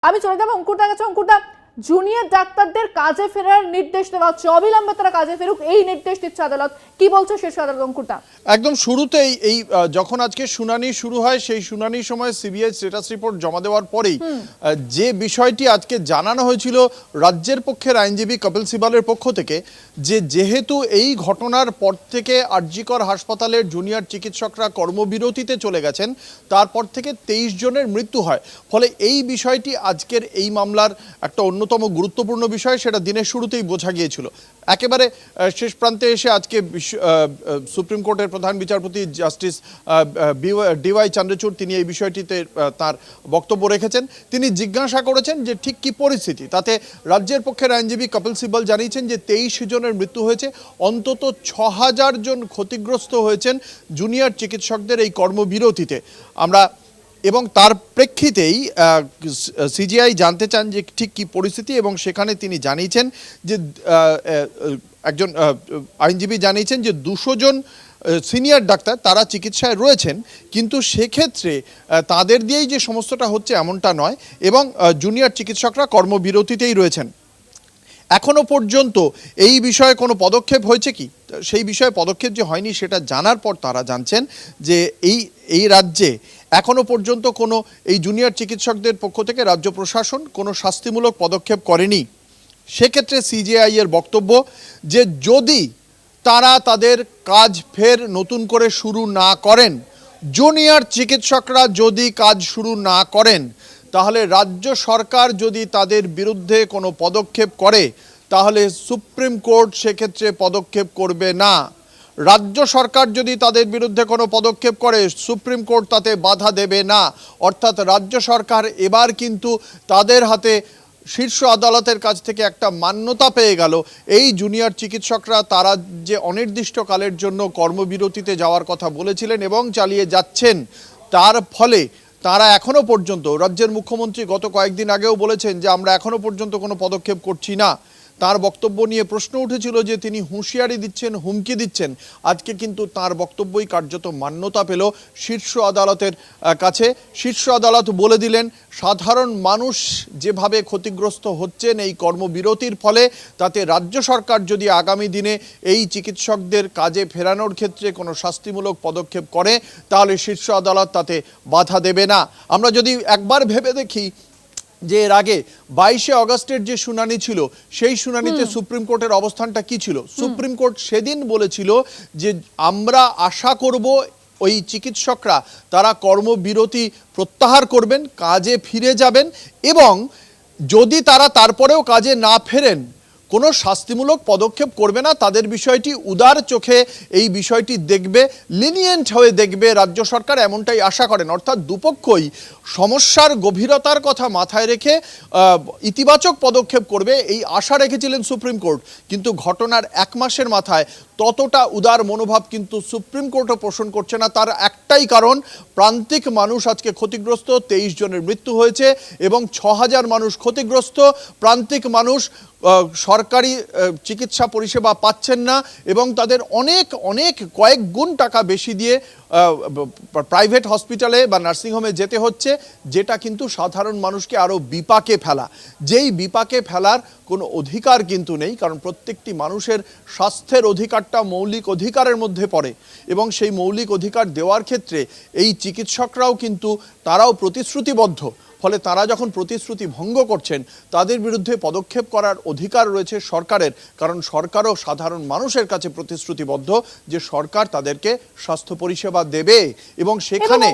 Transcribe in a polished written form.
আমি চলে যাবো অঙ্কুরদার কাছে। অঙ্কুরদা, জুনিয়র ডাক্তারদের কাজে ফেরার নির্দেশ দেওয়া হচ্ছে, অবিলম্বে তারা কাজে ফেরুক, এই নির্দেশ দিচ্ছে আদালত। কি বলছে শীর্ষ আদালত অঙ্কুরদা? একদম শুরুতেই এই যখন আজকে শুনানি শুরু হয় সেই শুনানির সময় সিবিআই স্ট্যাটাস রিপোর্ট জমা দেওয়ার পরেই যে বিষয়টি আজকে জানানো হয়েছিল রাজ্যের পক্ষের আইনজীবী কপিল সিবালের পক্ষ থেকে, যে যেহেতু এই ঘটনার পর থেকে আরজিকর হাসপাতালের জুনিয়র চিকিৎসকরা কর্মবিরতিতে চলে গেছেন, তারপর থেকে 23 জনের মৃত্যু হয়। ফলে এই বিষয়টি আজকের এই মামলার একটা অন্যতম গুরুত্বপূর্ণ বিষয়, সেটা দিনের শুরুতেই বোঝা গিয়েছিল। একেবারে শেষ প্রান্তে এসে আজকে সুপ্রিম কোর্টের প্রধান বিচারপতি জাস্টিস ডিওয়াই চন্দ্রচূড় তিনি এই বিষয়টিতে তার বক্তব্য রেখেছেন। তিনি জিজ্ঞাসা করেছেন যে ঠিক কি পরিস্থিতি। তাতে রাজ্যের পক্ষের আইনজীবী কপিল সিবাল জানিয়েছেন যে 23 জনের মৃত্যু হয়েছে, অন্তত 6000 জন ক্ষতিগ্রস্ত হয়েছেন জুনিয়র চিকিৎসকদের এই কর্মবিরতিতে। এবং তার প্রেক্ষিতেই সিজিআই জানতে চান যে ঠিক কী পরিস্থিতি, এবং সেখানে তিনি জানিয়েছেন যে একজন আইনজীবী জানিয়েছেন যে 200 জন সিনিয়র ডাক্তার তারা চিকিৎসায় রয়েছেন, কিন্তু সেক্ষেত্রে তাদের দিয়েই যে সমস্তটা হচ্ছে এমনটা নয়, এবং জুনিয়র চিকিৎসকরা কর্মবিরতিতেই রয়েছেন। এখনো পর্যন্ত এই বিষয়ে কোনো পদক্ষেপ হয়েছে কি, সেই বিষয়ে পদক্ষেপ যে হয়নি সেটা জানার পর তারা জানছেন যে এই রাজ্যে এখনো পর্যন্ত কোনো এই জুনিয়র চিকিৎসকদের পক্ষ থেকে রাজ্য প্রশাসন কোনো শাস্তিমূলক পদক্ষেপ করেনি। সেক্ষেত্রে সিজিআই এর বক্তব্য যে যদি তারা তাদের কাজ ফের নতুন করে শুরু না করেন, জুনিয়র চিকিৎসকরা যদি কাজ শুরু না করেন, তাহলে রাজ্য সরকার যদি তাদের বিরুদ্ধে কোনো পদক্ষেপ করে, তাহলে সুপ্রিম কোর্ট সেক্ষেত্রে পদক্ষেপ করবে না। রাজ্য সরকার যদি তাদের বিরুদ্ধে কোনো পদক্ষেপ করে, সুপ্রিম কোর্ট তাতে বাধা দেবে না। অর্থাৎ রাজ্য সরকার এবার কিন্তু তাদের হাতে শীর্ষ আদালতের কাছ থেকে একটা মান্যতা পেয়ে গেল। এই জুনিয়র চিকিৎসকরা তারা যে অনির্দিষ্টকালের জন্য কর্মবিরতিতে যাওয়ার কথা বলেছিলেন এবং চালিয়ে যাচ্ছেন, তার ফলে তারা এখনো পর্যন্ত, রাজ্যের মুখ্যমন্ত্রী গত কয়েকদিন আগেও বলেছেন যে আমরা এখনো পর্যন্ত কোনো পদক্ষেপ করছি না। তার বক্তব্য নিয়ে প্রশ্ন উঠেছিল যে তিনি হুঁশিয়ারি দিচ্ছেন, হুমকি দিচ্ছেন। আজকে কিন্তু তার বক্তব্যই কার্যত মান্যতা পেল শীর্ষ আদালতের কাছে। শীর্ষ আদালত বলে দিলেন সাধারণ মানুষ যেভাবে ক্ষতিগ্রস্ত হচ্ছেন এই কর্মবিরতির ফলে, তাতে রাজ্য সরকার যদি আগামী দিনে এই চিকিৎসকদের কাজে ফেরানোর ক্ষেত্রে কোনো শাস্তিমূলক পদক্ষেপ করে, তাহলে শীর্ষ আদালত তাতে বাধা দেবে না। আমরা যদি একবার ভেবে দেখি যে এর আগে 22শে অগস্টের যে শুনানি ছিল, সেই শুনানিতে সুপ্রিম কোর্টের অবস্থানটা কি ছিল? সুপ্রিম কোর্ট সেদিন বলেছিল যে আমরা আশা করব ওই চিকিৎসকরা তারা কর্মবিরতি প্রত্যাহার করবেন, কাজে ফিরে যাবেন, এবং যদি তারা তারপরেও কাজে না ফেরেন কোনো শাস্তিমূলক পদক্ষেপ করবে না। তাদের বিষয়টি উদার চোখে এই বিষয়টি দেখবে, লিনিয়েন্ট হয়ে দেখবে রাজ্য সরকার, এমনটাই আশা করেন। অর্থাৎ দুপক্ষই সমস্যার গভীরতার কথা মাথায় রেখে ইতিবাচক পদক্ষেপ করবে এই আশা রেখেছিলেন সুপ্রিম কোর্ট। কিন্তু ঘটনার 1 মাসের মাথায় ততটা উদার মনোভাব কিন্তু সুপ্রিম কোর্টও পোষণ করছে না। তার একটাই কারণ, প্রান্তিক মানুষ আজকে ক্ষতিগ্রস্ত, 23 জনের মৃত্যু হয়েছে এবং 6000 মানুষ ক্ষতিগ্রস্ত। প্রান্তিক মানুষ সরকারি চিকিৎসা পরিষেবা পাচ্ছেন না, এবং তাদের অনেক কয়েক গুণ টাকা বেশি দিয়ে প্রাইভেট হসপিটালে বা নার্সিংহোমে যেতে হচ্ছে, যেটা কিন্তু সাধারণ মানুষকে আরও বিপাকে ফেলা। যেই বিপাকে ফেলার কোনো অধিকার কিন্তু নেই, কারণ প্রত্যেকটি মানুষের স্বাস্থ্যের অধিকারটা মৌলিক অধিকারের মধ্যে পড়ে, এবং সেই মৌলিক অধিকার দেওয়ার ক্ষেত্রে এই চিকিৎসকরাও কিন্তু তারাও প্রতিশ্রুতিবদ্ধ। ফলে তারা যখন প্রতিশ্রুতি ভঙ্গ করছেন, তাদের বিরুদ্ধে পদক্ষেপ করার অধিকার রয়েছে সরকারের, কারণ সরকারও সাধারণ মানুষের কাছে প্রতিশ্রুতিবদ্ধ যে সরকার তাদেরকে স্বাস্থ্য পরিষেবা দেবে, এবং সেখানে